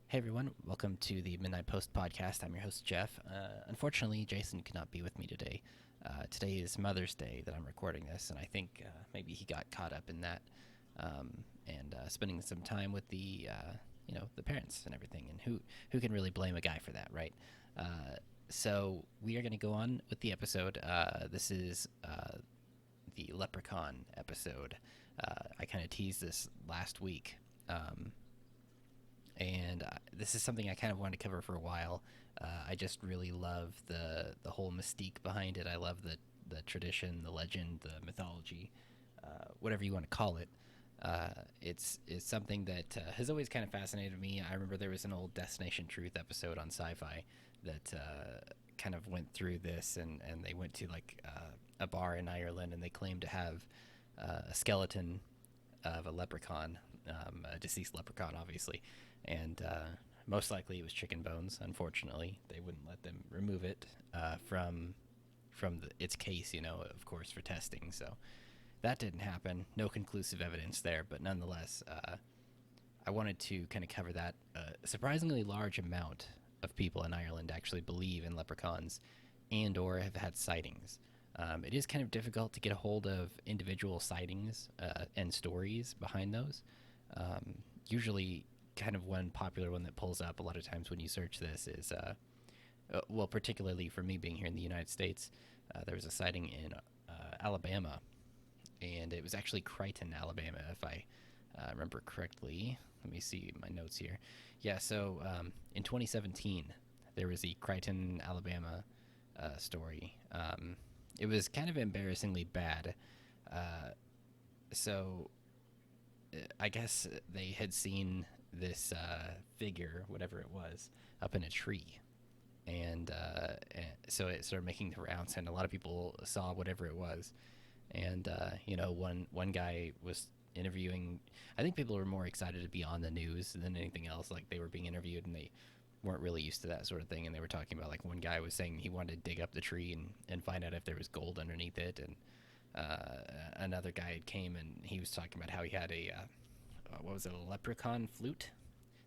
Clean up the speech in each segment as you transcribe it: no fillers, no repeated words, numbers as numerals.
Hey everyone, welcome to the Midnight Post podcast. I'm your host, Jeff. Unfortunately, Jason could not be with me today. Today is Mother's Day that I'm recording this, and I think maybe he got caught up in that and spending some time with the parents and everything. And who can really blame a guy for that, right? So we are going to go on with the episode. This is the Leprechaun episode. I kind of teased this last week. And this is something I kind of wanted to cover for a while. I just really love the whole mystique behind it. I love the tradition, the legend, the mythology, whatever you want to call it. It's something that has always kind of fascinated me. I remember there was an old Destination Truth episode on Sci-Fi that kind of went through this, and they went to like a bar in Ireland, and they claimed to have a skeleton of a leprechaun, a deceased leprechaun, obviously, and most likely it was chicken bones. Unfortunately, they wouldn't let them remove it from its case, of course, for testing. So that didn't happen. No conclusive evidence there, but nonetheless, I wanted to kind of cover that. A surprisingly large amount of people in Ireland actually believe in leprechauns and/or have had sightings. It is kind of difficult to get a hold of individual sightings and stories behind those. Usually, kind of one popular one that pulls up a lot of times when you search this is, well, particularly for me being here in the United States, there was a sighting in Alabama, and it was actually Crichton, Alabama, if I remember correctly. Let me see my notes here. Yeah, so in 2017, there was the Crichton, Alabama story. It was kind of embarrassingly bad. Uh, so I guess they had seen this figure, whatever it was, up in a tree. And so it started making the rounds, and a lot of people saw whatever it was. And one guy was interviewing. I think people were more excited to be on the news than anything else. Like, they were being interviewed, and they weren't really used to that sort of thing. And they were talking about, like, one guy was saying he wanted to dig up the tree and find out if there was gold underneath it. And another guy came, and he was talking about how he had a what was it, a leprechaun flute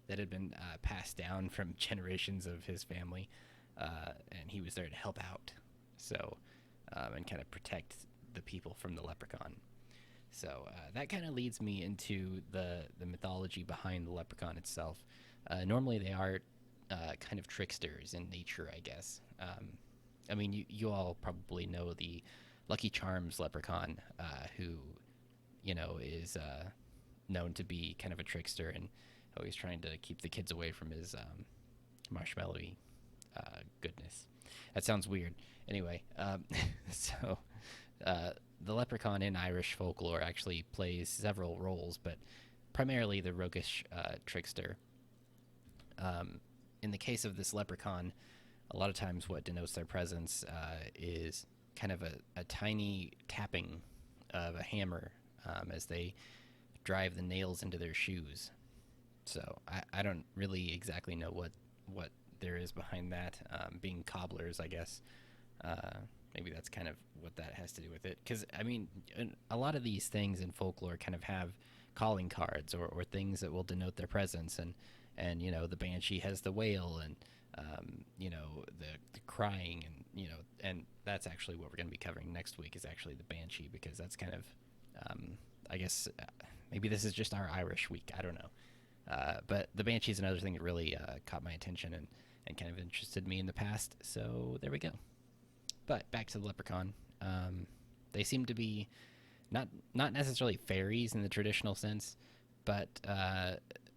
that had been passed down from generations of his family, and he was there to help out, so and kind of protect the people from the leprechaun. So that kind of leads me into the mythology behind the leprechaun itself. Normally, they are kind of tricksters in nature, I guess. I mean, you all probably know the Lucky Charms leprechaun, who is known to be kind of a trickster and always trying to keep the kids away from his marshmallowy goodness. That sounds weird. Anyway, so the leprechaun in Irish folklore actually plays several roles, but primarily the roguish trickster. In the case of this leprechaun, a lot of times what denotes their presence is kind of a tiny tapping of a hammer as they drive the nails into their shoes. So I don't really exactly know what there is behind that. Being cobblers, I guess. Maybe that's kind of what that has to do with it. Because, I mean, a lot of these things in folklore kind of have calling cards or things that will denote their presence. And the banshee has the wail and, the crying. And that's actually what we're going to be covering next week is actually the banshee, because that's kind of, I guess, maybe this is just our Irish week. I don't know. But the banshee is another thing that really caught my attention and kind of interested me in the past. So there we go. But back to the leprechaun. They seem to be not necessarily fairies in the traditional sense, but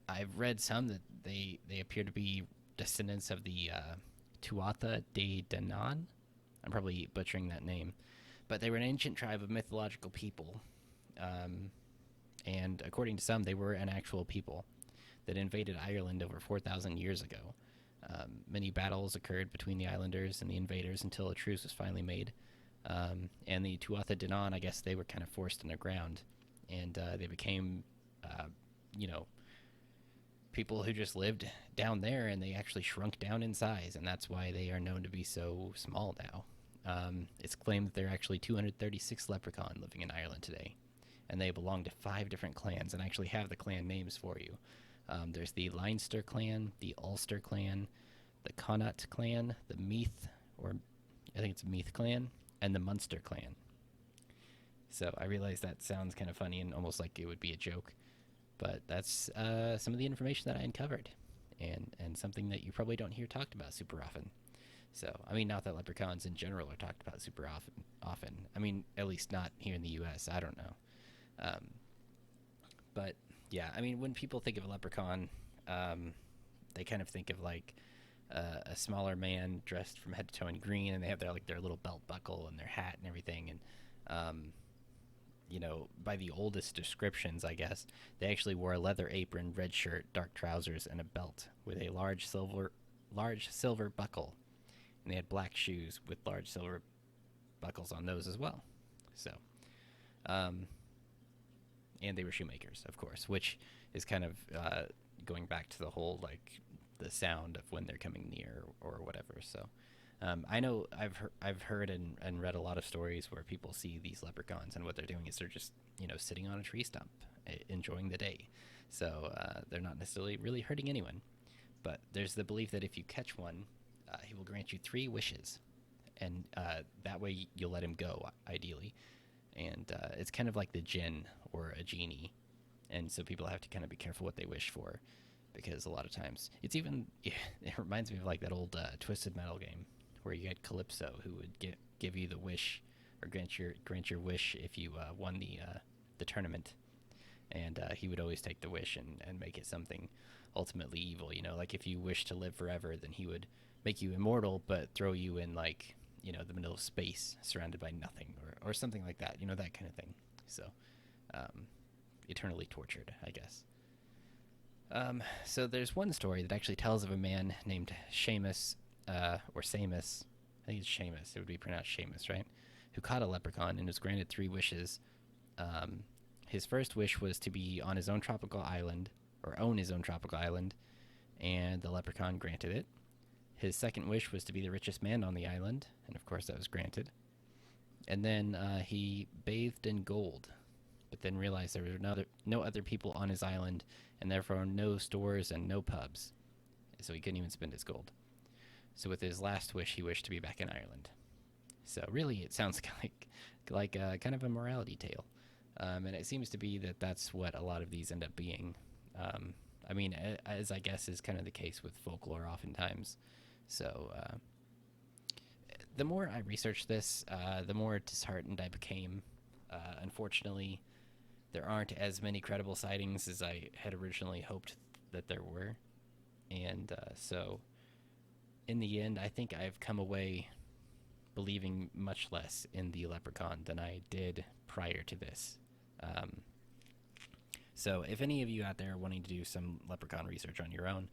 I've read some that they appear to be descendants of the Tuatha De Danann. I'm probably butchering that name, but they were an ancient tribe of mythological people, and according to some, they were an actual people that invaded Ireland over 4,000 years ago. Many battles occurred between the islanders and the invaders until a truce was finally made. And the Tuatha De Danann, I guess they were kind of forced underground, and they became, you know, people who just lived down there, and they actually shrunk down in size, and that's why they are known to be so small now. It's claimed that there are actually 236 leprechaun living in Ireland today, and they belong to 5 different clans, and I actually have the clan names for you. There's the Leinster clan, the Ulster clan, the Connaught clan, the Meath, or I think it's Meath clan, and the Munster clan. So I realize that sounds kind of funny and almost like it would be a joke, but that's some of the information that I uncovered, and something that you probably don't hear talked about super often. So I mean, not that leprechauns in general are talked about super often. Often, I mean, at least not here in the U.S. I don't know, um, but yeah, I mean, when people think of a leprechaun, um, they kind of think of like a smaller man dressed from head to toe in green, and they have their little belt buckle and their hat and everything, and um, by the oldest descriptions, I guess, they actually wore a leather apron, red shirt, dark trousers, and a belt with a large silver buckle. And they had black shoes with large silver buckles on those as well. So, um, and they were shoemakers, of course, which is kind of going back to the whole like the sound of when they're coming near or whatever. So, I know I've heard and read a lot of stories where people see these leprechauns and what they're doing is they're just sitting on a tree stump, enjoying the day. So they're not necessarily really hurting anyone. But there's the belief that if you catch one, he will grant you 3 wishes, and that way you'll let him go, ideally. And it's kind of like the jinn or a genie, and so people have to kind of be careful what they wish for, because a lot of times it reminds me of like that old Twisted Metal game where you had Calypso who would give you the wish or grant your wish if you won the tournament, and he would always take the wish and make it something ultimately evil. Like if you wish to live forever, then he would make you immortal, but throw you in like the middle of space, surrounded by nothing, or something like that. That kind of thing. So, eternally tortured, I guess. So there's one story that actually tells of a man named Seamus, or Seamus. I think it's Seamus. It would be pronounced Seamus, right? Who caught a leprechaun and was granted 3 wishes. Um, his first wish was to be on his own tropical island, or own his own tropical island, and the leprechaun granted it. His second wish was to be the richest man on the island, and of course that was granted. And then he bathed in gold, but then realized there were no other people on his island, and therefore no stores and no pubs. So he couldn't even spend his gold. So with his last wish, he wished to be back in Ireland. So really, it sounds like kind of a morality tale, and it seems to be that that's what a lot of these end up being. I mean, as I guess is kind of the case with folklore, oftentimes. So the more I researched this, the more disheartened I became. Unfortunately, there aren't as many credible sightings as I had originally hoped that there were, and so in the end, I think I've come away believing much less in the leprechaun than I did prior to this. Um, so, if any of you out there are wanting to do some leprechaun research on your own,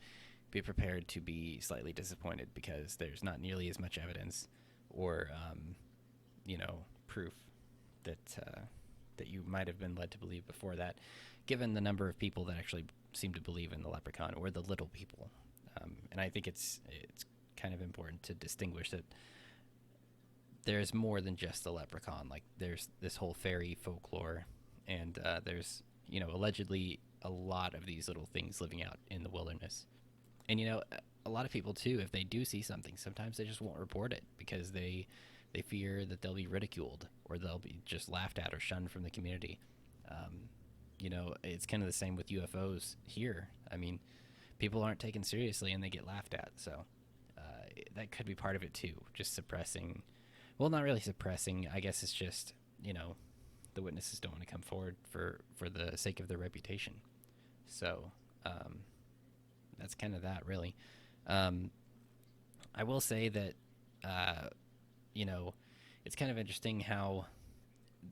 be prepared to be slightly disappointed, because there's not nearly as much evidence or, proof that you might have been led to believe before that, given the number of people that actually seem to believe in the leprechaun, or the little people. And I think it's kind of important to distinguish that there's more than just the leprechaun. Like there's this whole fairy folklore, and there's allegedly a lot of these little things living out in the wilderness. And a lot of people too, if they do see something, sometimes they just won't report it because they fear that they'll be ridiculed, or they'll be just laughed at or shunned from the community. It's kind of the same with UFOs here. I mean, people aren't taken seriously and they get laughed at. So that could be part of it too. Just suppressing. Well, not really suppressing. I guess it's just, the witnesses don't want to come forward for the sake of their reputation. So that's kind of that, really. I will say that, it's kind of interesting how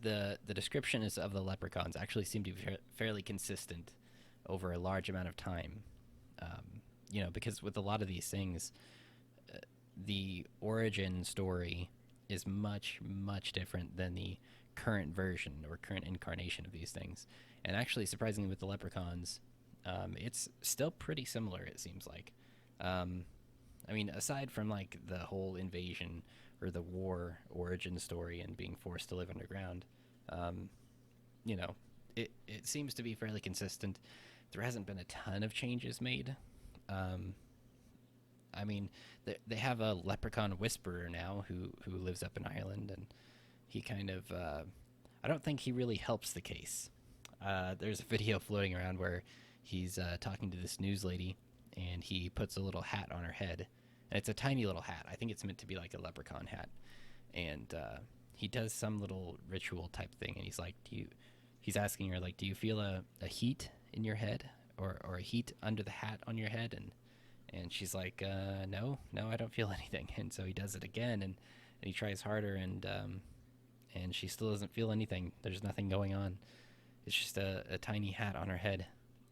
the descriptions of the leprechauns actually seem to be fairly consistent over a large amount of time. Because with a lot of these things, the origin story is much, much different than the current version or current incarnation of these things. And actually, surprisingly, with the leprechauns, it's still pretty similar, it seems like. Aside from like the whole invasion or the war origin story and being forced to live underground, it seems to be fairly consistent. there hasn't been a ton of changes made. Um, I mean, they have a Leprechaun Whisperer now who lives up in Ireland, and he kind of I don't think he really helps the case. There's a video floating around where he's talking to this news lady, and he puts a little hat on her head, and it's a tiny little hat. I think it's meant to be like a leprechaun hat, and he does some little ritual type thing, and he's like, "Do you?" He's asking her like, "Do you feel a heat in your head, or a heat under the hat on your head?" And she's like, no, I don't feel anything. And so he does it again, and he tries harder, and she still doesn't feel anything. There's nothing going on. It's just a tiny hat on her head.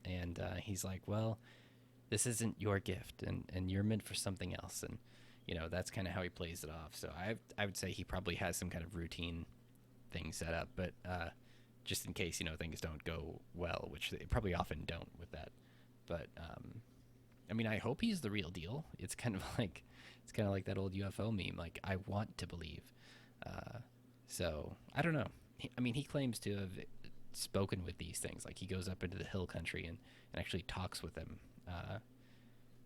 And he's like, well, this isn't your gift, and you're meant for something else. And, that's kind of how he plays it off. So I would say he probably has some kind of routine thing set up, but just in case, things don't go well, which they probably often don't with that. But, I mean, I hope he's the real deal. It's kind of like that old UFO meme. Like, I want to believe. So I don't know. He claims to have spoken with these things. Like, he goes up into the hill country and actually talks with them.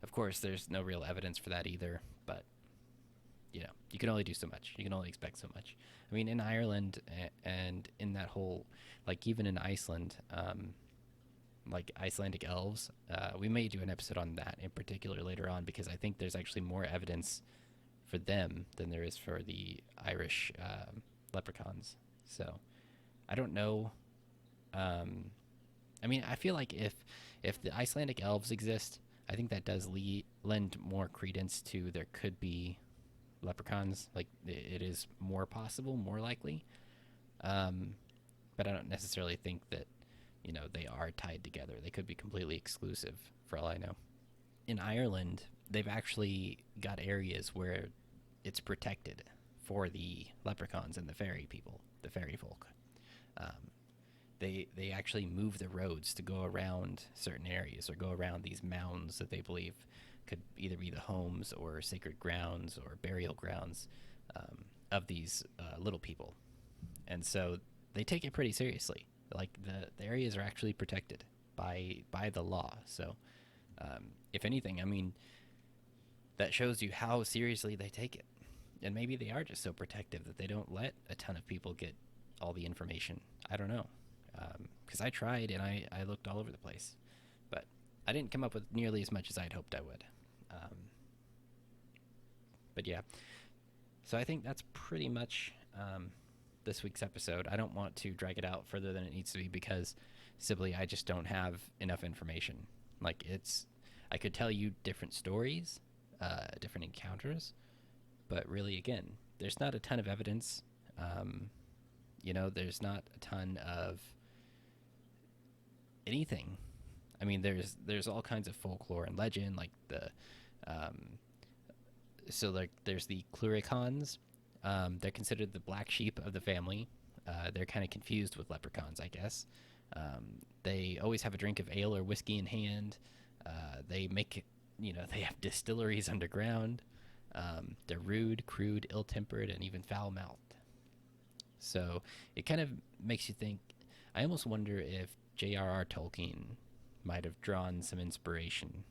Of course, there's no real evidence for that either. But you can only do so much. You can only expect so much. I mean, in Ireland and in that whole, like, even in Iceland. Like Icelandic elves. We may do an episode on that in particular later on, because I think there's actually more evidence for them than there is for the Irish leprechauns. So I don't know. I feel like if the Icelandic elves exist, I think that does lend more credence to there could be leprechauns. Like, it is more possible, more likely. But I don't necessarily think that they are tied together. They could be completely exclusive for all I know. In Ireland, they've actually got areas where it's protected for the leprechauns and the fairy people, the fairy folk. They actually move the roads to go around certain areas or go around these mounds that they believe could either be the homes or sacred grounds or burial grounds of these little people. And so they take it pretty seriously. Like, the areas are actually protected by the law. So if anything, that shows you how seriously they take it. And maybe they are just so protective that they don't let a ton of people get all the information. I don't know. Because I tried and I looked all over the place. But I didn't come up with nearly as much as I'd hoped I would. But yeah. So I think that's pretty much this week's episode. I don't want to drag it out further than it needs to be, because simply I just don't have enough information. Like, I could tell you different stories, different encounters, but really, again, there's not a ton of evidence. There's not a ton of anything. There's all kinds of folklore and legend, like there's the Leprechauns. They're considered the black sheep of the family. They're kind of confused with leprechauns, I guess. They always have a drink of ale or whiskey in hand. They have distilleries underground. They're rude, crude, ill-tempered, and even foul-mouthed. So it kind of makes you think. I almost wonder if J.R.R. Tolkien might have drawn some inspiration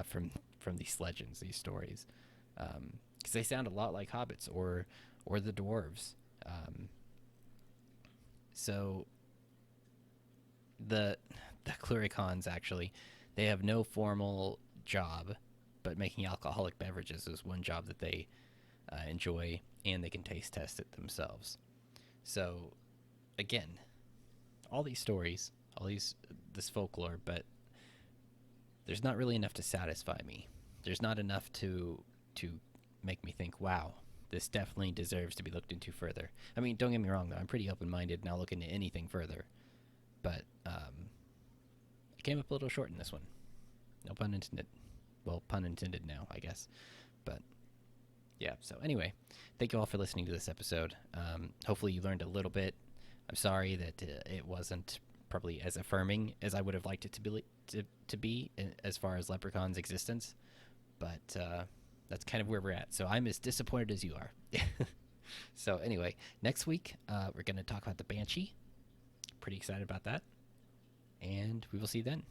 from these legends, these stories, because they sound a lot like hobbits or the dwarves. So the Cluricons, actually, they have no formal job, but making alcoholic beverages is one job that they enjoy, and they can taste test it themselves. So again, all these stories, this folklore, but there's not really enough to satisfy me. There's not enough to make me think, wow, this definitely deserves to be looked into further. Don't get me wrong, though. I'm pretty open-minded, and I'll look into anything further. But I came up a little short in this one. No pun intended. Well, pun intended now, I guess. But yeah, so anyway, thank you all for listening to this episode. Hopefully you learned a little bit. I'm sorry that it wasn't probably as affirming as I would have liked it to be as far as Leprechaun's existence. But that's kind of where we're at. So I'm as disappointed as you are. So anyway, next week we're going to talk about the Banshee. Pretty excited about that. And we will see you then.